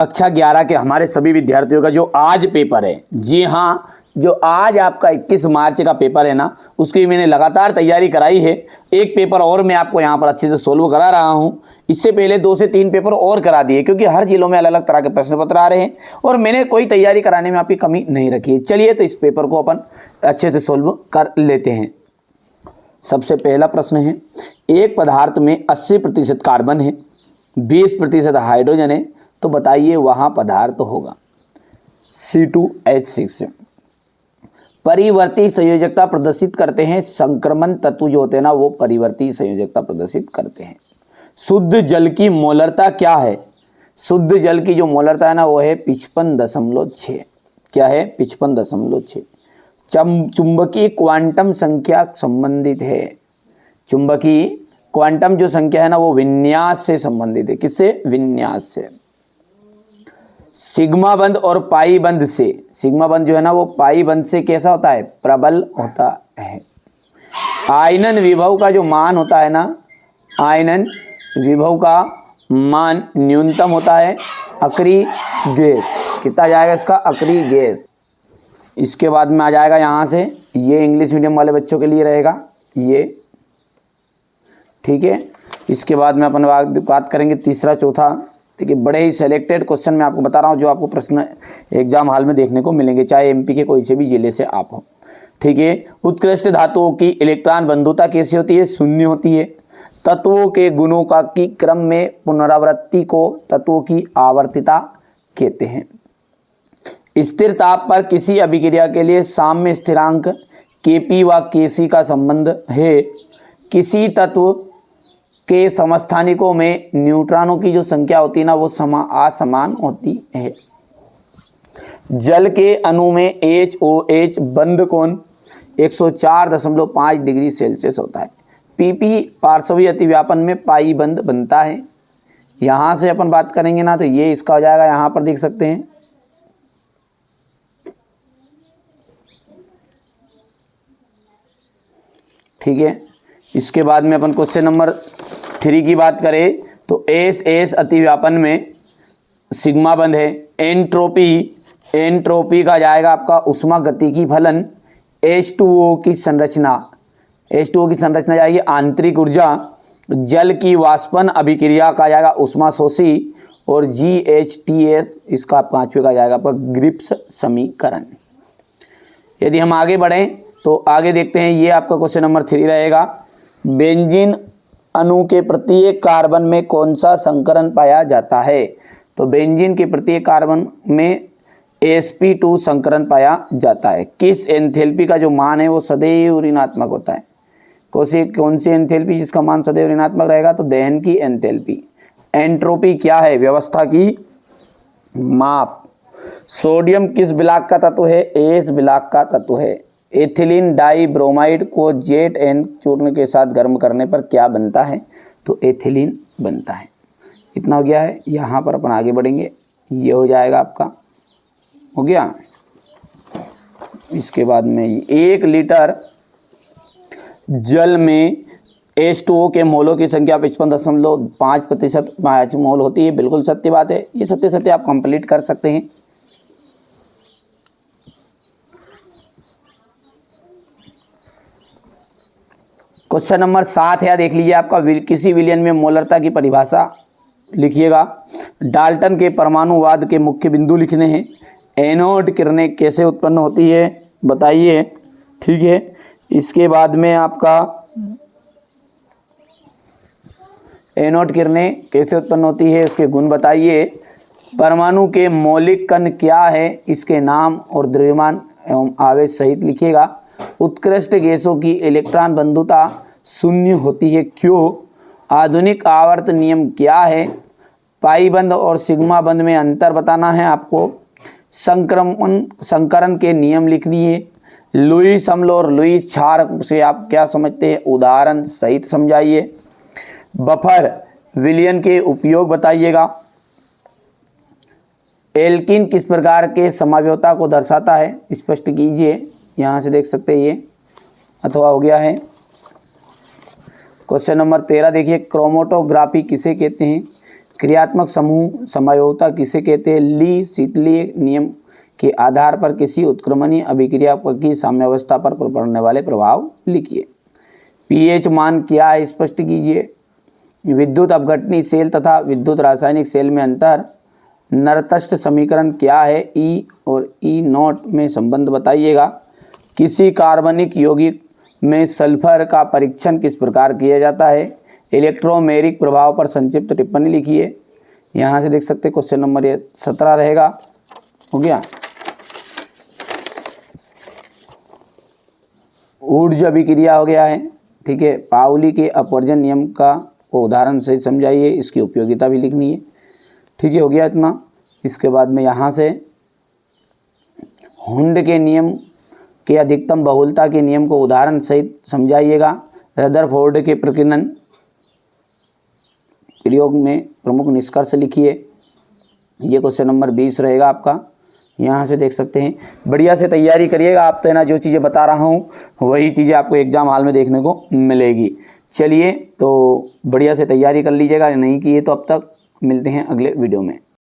कक्षा 11 के हमारे सभी विद्यार्थियों का जो आज पेपर है, जी हाँ, जो आज आपका 21 मार्च का पेपर है ना, उसकी मैंने लगातार तैयारी कराई है। एक पेपर और मैं आपको यहाँ पर अच्छे से सोल्व करा रहा हूँ। इससे पहले 2 से 3 पेपर और करा दिए, क्योंकि हर जिलों में अलग अलग तरह के प्रश्न पत्र आ रहे हैं और मैंने कोई तैयारी कराने में आपकी कमी नहीं रखी है। चलिए तो इस पेपर को अपन अच्छे से सोल्व कर लेते हैं। सबसे पहला प्रश्न है, एक पदार्थ में 80% कार्बन है, 20% हाइड्रोजन है, तो बताइए वहाँ पदार्थ होगा C2H6। परिवर्ती संयोजकता प्रदर्शित करते हैं, संक्रमण तत्व जो होते हैं ना वो परिवर्ती संयोजकता प्रदर्शित करते हैं। शुद्ध जल की मोलरता क्या है? शुद्ध जल की जो मोलरता है ना वो है 55.6। क्या है? 55.6। चुंबकीय क्वांटम संख्या संबंधित है। चुंबकीय क्वांटम जो संख्या है ना वो विन्यास से संबंधित है। किससे? विन्यास से। सिग्मा बंध और पाई बंध से, सिग्मा बंध जो है ना वो पाई बंध से कैसा होता है? प्रबल होता है। आयनन विभव का जो मान होता है ना, आयनन विभव का मान न्यूनतम होता है अक्रिय गैस। कितना जाएगा इसका? अक्रिय गैस। इसके बाद में आ जाएगा यहाँ से, ये इंग्लिश मीडियम वाले बच्चों के लिए रहेगा ये, ठीक है। इसके बाद में अपन बात करेंगे तीसरा चौथा, ठीक है। बड़े ही सेलेक्टेड क्वेश्चन मैं आपको बता रहा हूँ जो आपको प्रश्न एग्जाम हॉल में देखने को मिलेंगे, चाहे एमपी के कोई से भी जिले से आप हो, ठीक है। उत्कृष्ट धातुओं की इलेक्ट्रॉन बंधुता कैसी होती है? शून्य होती है। तत्वों के गुणों का की क्रम में पुनरावृत्ति को तत्वों की आवर्तिता कहते हैं। स्थिर ताप पर किसी अभिक्रिया के लिए साम्य स्थिरांक Kp व Kc का संबंध है। किसी तत्व के समस्थानिकों में न्यूट्रॉनों की जो संख्या होती है ना वो असमान होती है। जल के अणु में HOH बंध कोण 104.5 डिग्री सेल्सियस होता है। PP पार्श्वीय अतिव्यापन में पाई बंध बनता है। यहाँ से अपन बात करेंगे ना तो ये इसका हो जाएगा, यहाँ पर देख सकते हैं, ठीक है। इसके बाद में अपन क्वेश्चन नंबर 3 की बात करें तो SS अतिव्यापन में सिग्मा बंध है। एंट्रोपी का जाएगा आपका उष्मा गतिकी फलन। H2O की संरचना, H2O की संरचना जाएगी आंतरिक ऊर्जा। जल की वाष्पन अभिक्रिया का जाएगा उष्मा शोषी। और GHTS इसका 5वें का जाएगा आपका ग्रिप्स समीकरण। यदि हम आगे बढ़ें तो आगे देखते हैं, ये आपका क्वेश्चन नंबर 3 रहेगा। बेंजीन अणु के प्रत्येक कार्बन में कौन सा संकरण पाया जाता है? तो बेंजीन के प्रत्येक कार्बन में sp2 संकरण पाया जाता है। किस एंथैल्पी का जो मान है वो सदैव ऋणात्मक होता है? कौन सी एंथैल्पी जिसका मान सदैव ऋणात्मक रहेगा? तो दहन की एंथैल्पी। एंट्रोपी क्या है? व्यवस्था की माप। सोडियम किस ब्लॉक का तत्व है? एस ब्लॉक का तत्व है। एथिलीन डाई ब्रोमाइड को जेट एन चूर्ण के साथ गर्म करने पर क्या बनता है? तो एथिलीन बनता है। इतना हो गया है। यहाँ पर अपन आगे बढ़ेंगे, ये हो जाएगा आपका, हो गया। इसके बाद में 1 लीटर जल में H2O के मोलों की संख्या 55.5% मोल होती है। बिल्कुल सत्य बात है। ये सत्य आप कंप्लीट कर सकते हैं। क्वेश्चन नंबर 7 है, देख लीजिए आपका। किसी विलयन में मोलरता की परिभाषा लिखिएगा। डाल्टन के परमाणुवाद के मुख्य बिंदु लिखने हैं। एनोड किरणें कैसे उत्पन्न होती है बताइए, ठीक है। इसके बाद में आपका एनोड किरणें कैसे उत्पन्न होती है उसके गुण बताइए। परमाणु के मौलिक कण क्या है, इसके नाम और द्रव्यमान एवं आवेश सहित लिखिएगा। उत्कृष्ट गैसों की इलेक्ट्रॉन बंधुता शून्य होती है, क्यों? आधुनिक आवर्त नियम क्या है? पाई बंध और सिग्मा बंध में अंतर बताना है आपको। संकरण के नियम लिख दिए। लुईस अम्ल और लुईस क्षार से आप क्या समझते हैं, उदाहरण सहित समझाइए। बफर विलयन के उपयोग बताइएगा। एल्कीन किस प्रकार के समावयवता को दर्शाता है, स्पष्ट कीजिए। यहाँ से देख सकते हैं ये, अथवा हो गया है। क्वेश्चन नंबर 13 देखिए, क्रोमेटोग्राफी किसे कहते हैं? क्रियात्मक समूह समयोता किसे कहते हैं? ली शीतलीय नियम के आधार पर किसी उत्क्रमणीय अभिक्रिया की साम्यावस्था पर पड़ने वाले प्रभाव लिखिए। पीएच मान क्या है स्पष्ट कीजिए। विद्युत अपघटनी सेल तथा विद्युत रासायनिक सेल में अंतर। नरतष्ट समीकरण क्या है? ई और ई नॉट में संबंध बताइएगा। किसी कार्बनिक यौगिक में सल्फर का परीक्षण किस प्रकार किया जाता है? इलेक्ट्रोमेरिक प्रभाव पर संक्षिप्त टिप्पणी लिखिए। यहाँ से देख सकते हैं क्वेश्चन नंबर ये 17 रहेगा। हो गया। ऊर्जा अभिक्रिया हो गया है, ठीक है। पाउली के अपवर्जन नियम का को उदाहरण से समझाइए, इसकी उपयोगिता भी लिखनी है, ठीक है। हो गया इतना। इसके बाद में यहाँ से हुंड के नियम के अधिकतम बहुलता के नियम को उदाहरण सहित समझाइएगा। रदरफोर्ड के प्रकीर्णन प्रयोग में प्रमुख निष्कर्ष लिखिए। ये क्वेश्चन नंबर 20 रहेगा आपका। यहाँ से देख सकते हैं। बढ़िया से तैयारी करिएगा आप, तो है ना, जो चीज़ें बता रहा हूँ वही चीज़ें आपको एग्जाम हॉल में देखने को मिलेगी। चलिए, तो बढ़िया से तैयारी कर लीजिएगा, नहीं की है तो अब तक। मिलते हैं अगले वीडियो में।